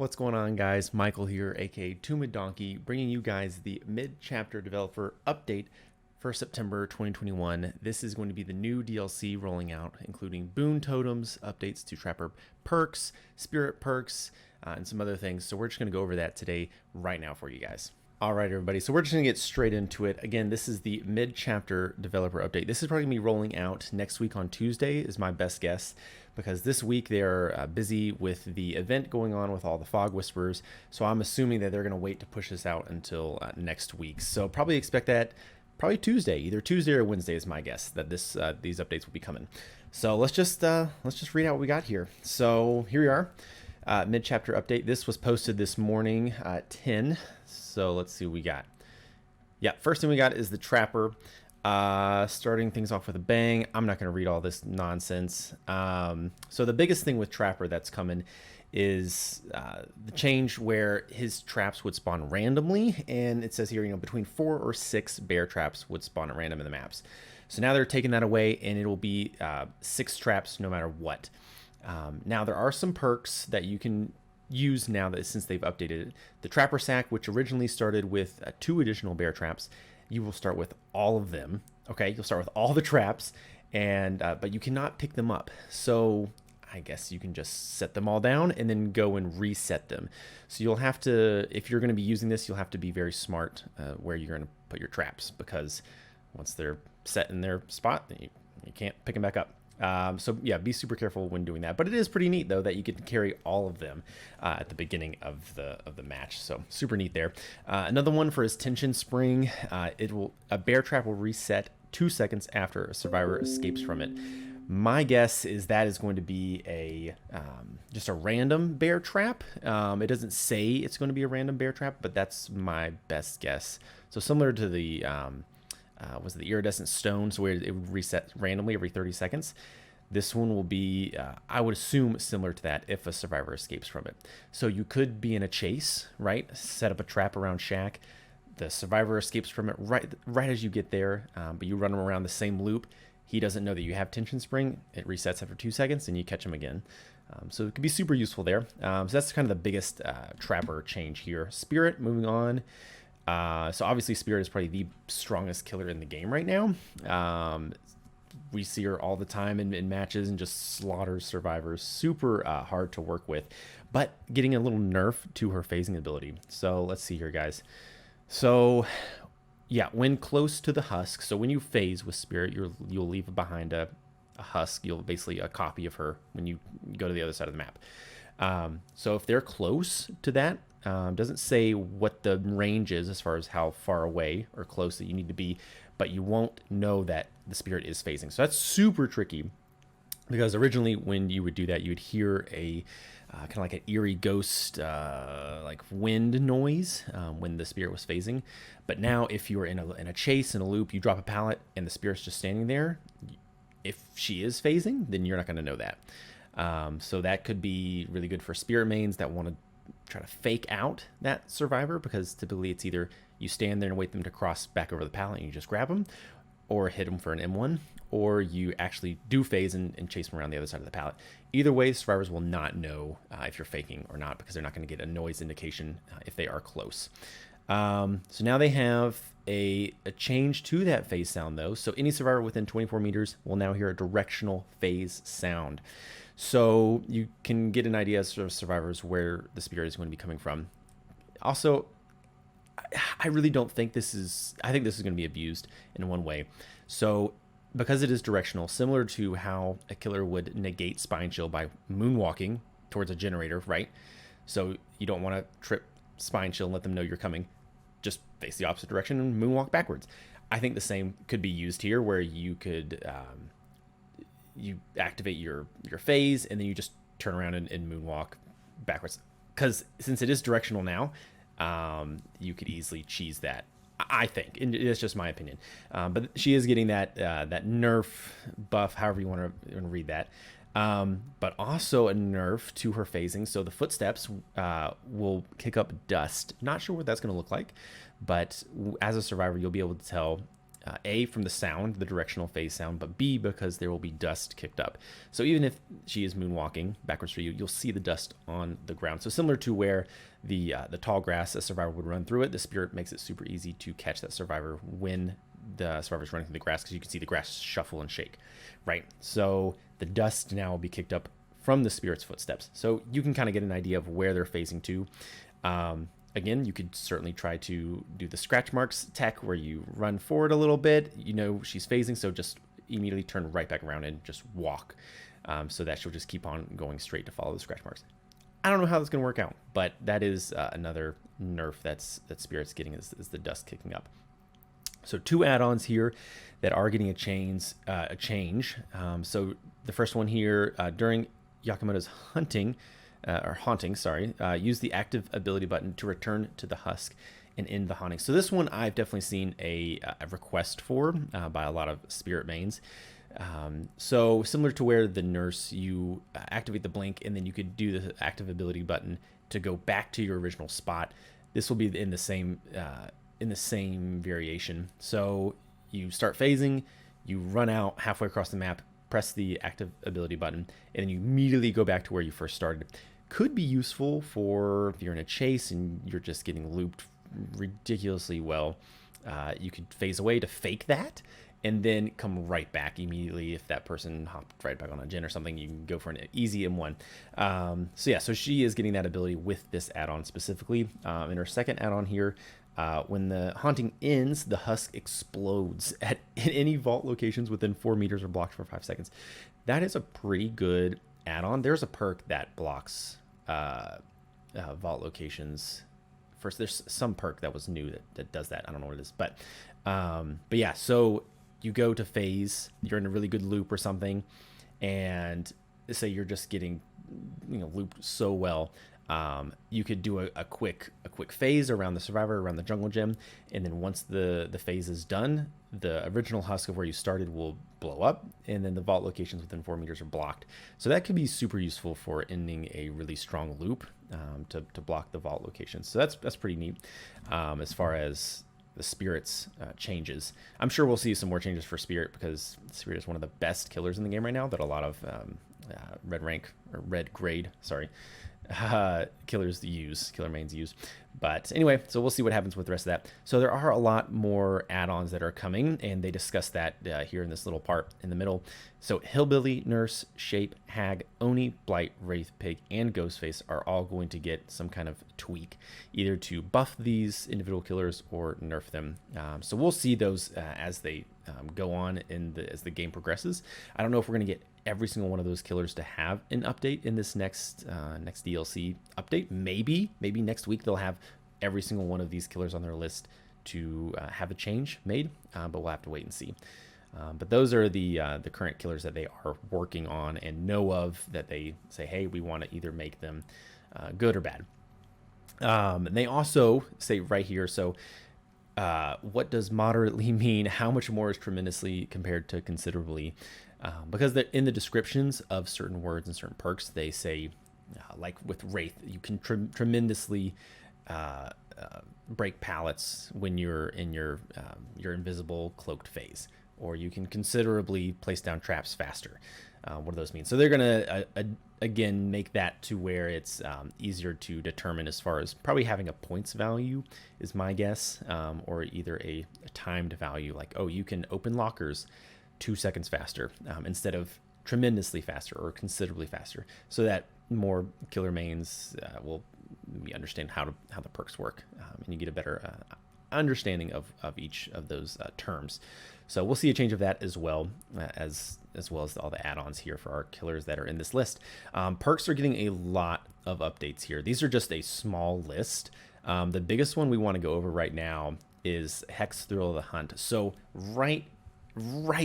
What's going on, guys? Michael here, aka Tumid Donkey, bringing you guys the mid-chapter developer update for September 2021. This is going to be the new DLC rolling out, including Boon Totems, updates to Trapper perks, Spirit perks, and some other things. So we're just going to go over that today, right now for you guys. All right, everybody. So we're just going to get straight into it. Again, this is the mid-chapter developer update. This is probably going to be rolling out next week on Tuesday is my best guess, because this week they're busy with the event going on with all the Fog Whisperers. So I'm assuming that they're going to wait to push this out until next week. So probably expect that probably Tuesday, either Tuesday or Wednesday is my guess that these updates will be coming. So let's just read out what we got here. So here we are. Mid-chapter update. This was posted this morning at 10. So let's see what we got. Yeah, first thing we got is the Trapper. Starting things off with a bang. I'm not going to read all this nonsense. So the biggest thing with Trapper that's coming is the change where his traps would spawn randomly, and it says here, between 4 or 6 bear traps would spawn at random in the maps. So now they're taking that away, and it will be 6 traps no matter what. Now there are some perks that you can use now that since they've updated it. The Trapper Sack, which originally started with 2 additional bear traps, you will start with all of them. Okay, you'll start with all the traps, and but you cannot pick them up. So I guess you can just set them all down and then go and reset them. So you'll have to, if you're going to be using this, you'll have to be very smart where you're going to put your traps, because once they're set in their spot, then you can't pick them back up. So yeah, be super careful when doing that. But it is pretty neat though that you can carry all of them at the beginning of the match. So super neat there. Another one for his tension spring. A bear trap will reset 2 seconds after a survivor escapes from it. My guess is that is going to be a just a random bear trap. It doesn't say it's going to be a random bear trap, but that's my best guess. So similar to the was it the iridescent stone, so where it would reset randomly every 30 seconds. This one will be, I would assume, similar to that if a survivor escapes from it. So you could be in a chase, right? Set up a trap around Shack. The survivor escapes from it right as you get there, but you run him around the same loop. He doesn't know that you have tension spring. It resets after 2 seconds, and you catch him again. So it could be super useful there. So that's kind of the biggest Trapper change here. Spirit, moving on. So obviously Spirit is probably the strongest killer in the game right now. We see her all the time in matches and just slaughters survivors. Super hard to work with, but getting a little nerf to her phasing ability. So let's see here, guys. So yeah, when close to the husk, so when you phase with Spirit, you'll leave behind a husk. You'll basically a copy of her when you go to the other side of the map. So if they're close to that, doesn't say what the range is as far as how far away or close that you need to be, but you won't know that the Spirit is phasing. So that's super tricky, because originally when you would do that, you would hear a kind of like an eerie ghost, like wind noise when the Spirit was phasing. But now if you're in a chase, in a loop, you drop a pallet and the Spirit's just standing there, if she is phasing, then you're not going to know that. So that could be really good for Spirit mains that want to try to fake out that survivor, because typically it's either you stand there and wait them to cross back over the pallet and you just grab them, or hit them for an M1, or you actually do phase and chase them around the other side of the pallet. Either way, survivors will not know if you're faking or not, because they're not going to get a noise indication if they are close. So now they have a change to that phase sound though. So any survivor within 24 meters will now hear a directional phase sound. So you can get an idea as of survivors where the Spirit is going to be coming from. Also, I really don't think I think this is going to be abused in one way. So because it is directional, similar to how a killer would negate Spine Chill by moonwalking towards a generator, right? So you don't want to trip Spine Chill and let them know you're coming. Just face the opposite direction and moonwalk backwards. I think the same could be used here, where you could you activate your phase and then you just turn around and moonwalk backwards. Because since it is directional now, you could easily cheese that, I think. And it's just my opinion. But she is getting that nerf buff, however you want to read that. But also a nerf to her phasing. So the footsteps will kick up dust. Not sure what that's going to look like, but as a survivor, you'll be able to tell A, from the sound, the directional phase sound, but B, because there will be dust kicked up. So even if she is moonwalking backwards for you, you'll see the dust on the ground. So similar to where the tall grass, a survivor would run through it, the Spirit makes it super easy to catch that survivor when the survivor's running through the grass, because you can see the grass shuffle and shake, right? So the dust now will be kicked up from the Spirit's footsteps. So you can kind of get an idea of where they're phasing to. Again, you could certainly try to do the scratch marks tech where you run forward a little bit. You know she's phasing, so just immediately turn right back around and just walk, so that she'll just keep on going straight to follow the scratch marks. I don't know how that's going to work out, but that is another nerf that Spirit's getting is the dust kicking up. So 2 add-ons here that are getting a change. So the first one here, during Yakamoto's haunting, use the active ability button to return to the husk and end the haunting. So this one I've definitely seen a request for by a lot of Spirit mains. So similar to where the nurse, you activate the blink and then you could do the active ability button to go back to your original spot. This will be in the same variation. So you start phasing, you run out halfway across the map, press the active ability button, and then you immediately go back to where you first started. Could be useful for if you're in a chase and you're just getting looped ridiculously well. You could phase away to fake that and then come right back immediately. If that person hopped right back on a gen or something, you can go for an easy M1. So she is getting that ability with this add-on specifically. In her second add-on here, when the haunting ends, the husk explodes at any vault locations within 4 meters or blocked for 5 seconds. That is a pretty good add-on. There's a perk that blocks vault locations. First, there's some perk that was new that does that. I don't know what it is, but yeah. So you go to phase, you're in a really good loop or something, and say you're just getting looped so well. You could do a quick phase around the survivor, around the jungle gym, and then once the phase is done, the original husk of where you started will blow up, and then the vault locations within 4 meters are blocked. So that could be super useful for ending a really strong loop, to block the vault locations. So that's pretty neat. As far as the Spirit's changes, I'm sure we'll see some more changes for Spirit, because Spirit is one of the best killers in the game right now that a lot of red grade killer mains use. But anyway, so we'll see what happens with the rest of that. So there are a lot more add-ons that are coming, and they discuss that here in this little part in the middle. So Hillbilly, Nurse, Shape, Hag, Oni, Blight, Wraith, Pig, and Ghostface are all going to get some kind of tweak, either to buff these individual killers or nerf them. So we'll see those as they go on as the game progresses. I don't know if we're going to get every single one of those killers to have an update in this next DLC update. Maybe next week they'll have every single one of these killers on their list to have a change made, but we'll have to wait and see. But those are the current killers that they are working on and know of, that they say, hey, we want to either make them good or bad. And they also say right here, so what does moderately mean? How much more is tremendously compared to considerably? Because in the descriptions of certain words and certain perks, they say, like with Wraith, you can tremendously break pallets when you're in your invisible cloaked phase, or you can considerably place down traps faster. What do those mean? So they're gonna again make that to where it's easier to determine, as far as probably having a points value is my guess, or either a timed value, like, oh, you can open lockers 2 seconds faster instead of tremendously faster or considerably faster, so that more killer mains will understand how the perks work, and you get a better understanding of each of those terms. So we'll see a change of that as well as all the add-ons here for our killers that are in this list. Perks are getting a lot of updates here. These are just a small list. The biggest one we want to go over right now is Hex Thrill of the Hunt. So right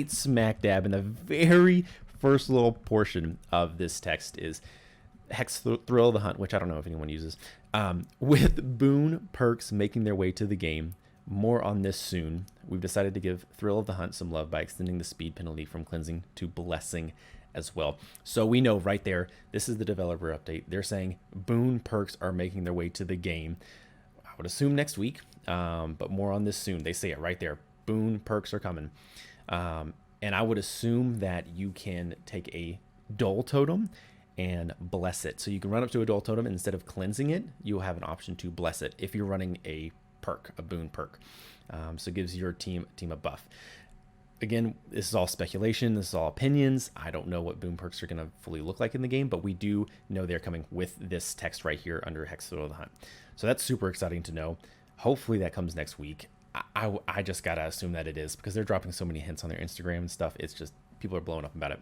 smack dab in the very first little portion of this text is Hex Thrill of the Hunt, which I don't know if anyone uses. With Boon perks making their way to the game, more on this soon. We've decided to give Thrill of the Hunt some love by extending the speed penalty from cleansing to blessing as well. So we know right there, this is the developer update. They're saying Boon perks are making their way to the game. I would assume next week, but more on this soon. They say it right there. boon perks are coming. And I would assume that you can take a dull totem and bless it. So you can run up to a dull totem, and instead of cleansing it, you'll have an option to bless it if you're running a perk, a boon perk. So it gives your team a buff. Again, this is all speculation. This is all opinions. I don't know what boon perks are going to fully look like in the game, but we do know they're coming with this text right here under Hex of the Hunt. So that's super exciting to know. Hopefully that comes next week. I just got to assume that it is, because they're dropping so many hints on their Instagram and stuff. It's just, people are blowing up about it.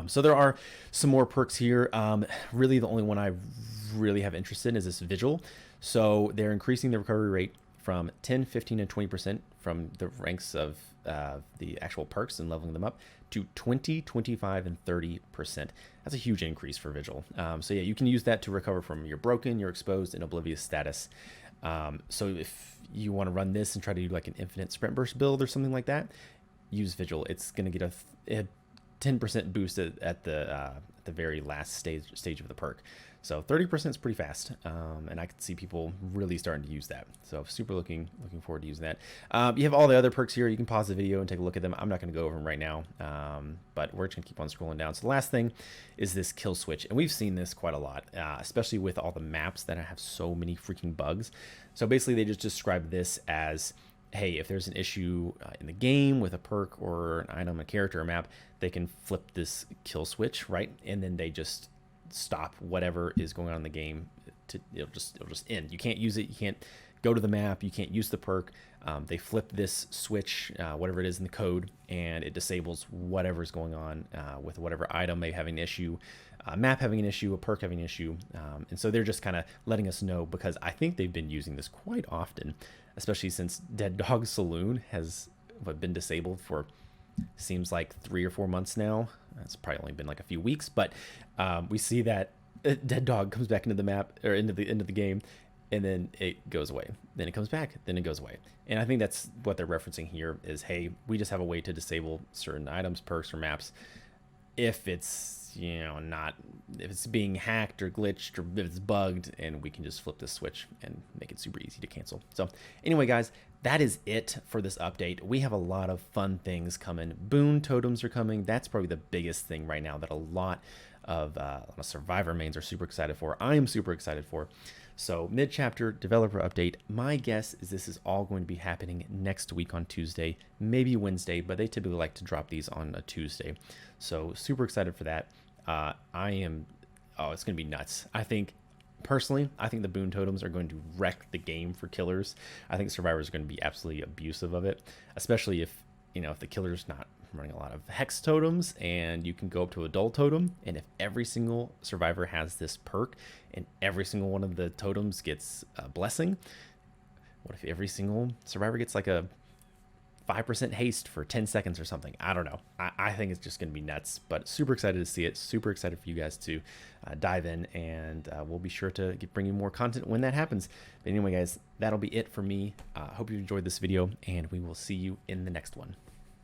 So there are some more perks here. Really, the only one I really have interest in is this Vigil. So they're increasing the recovery rate from 10, 15, and 20% from the ranks of the actual perks and leveling them up to 20, 25, and 30%. That's a huge increase for Vigil. So yeah, you can use that to recover from your broken, your exposed, and oblivious status. So if you want to run this and try to do like an infinite sprint burst build or something like that, use Vigil. It's going to get a 10% boost at the very last stage of the perk. So 30% is pretty fast, and I can see people really starting to use that. So super looking forward to using that. You have all the other perks here. You can pause the video and take a look at them. I'm not going to go over them right now, but we're just going to keep on scrolling down. So the last thing is this kill switch, and we've seen this quite a lot, especially with all the maps that have so many freaking bugs. So basically, they just describe this as, hey, if there's an issue in the game with a perk or an item, a character, or map, they can flip this kill switch, right? And then they just stop whatever is going on in the game. It'll just end. You can't use it. You can't go to the map. You can't use the perk. They flip this switch, whatever it is in the code, and it disables whatever's going on with whatever item may have an issue, a map having an issue, a perk having an issue. And so they're just kind of letting us know, because I think they've been using this quite often, especially since Dead Dog Saloon has been disabled for seems like 3 or 4 months now. It's probably only been like a few weeks, but we see that Dead Dog comes back into the map, or into the game, and then it goes away. Then it comes back, then it goes away. And I think that's what they're referencing here is, hey, we just have a way to disable certain items, perks, or maps if it's, if it's being hacked or glitched or if it's bugged, and we can just flip this switch and make it super easy to cancel. So anyway, guys, that is it for this update. We have a lot of fun things coming. Boon Totems are coming. That's probably the biggest thing right now that a lot of Survivor mains are super excited for. I am super excited for. So mid-chapter developer update. My guess is this is all going to be happening next week on Tuesday, maybe Wednesday, but they typically like to drop these on a Tuesday. So super excited for that. It's going to be nuts. Personally, I think the Boon Totems are going to wreck the game for killers. I think survivors are going to be absolutely abusive of it, especially if the killer's not running a lot of hex totems and you can go up to a dull totem, and if every single survivor has this perk and every single one of the totems gets a blessing, what if every single survivor gets like a 5% haste for 10 seconds or something? I don't know. I think it's just going to be nuts, but super excited to see it. Super excited for you guys to dive in, and we'll be sure to bring you more content when that happens. But anyway, guys, that'll be it for me. Hope you enjoyed this video, and we will see you in the next one.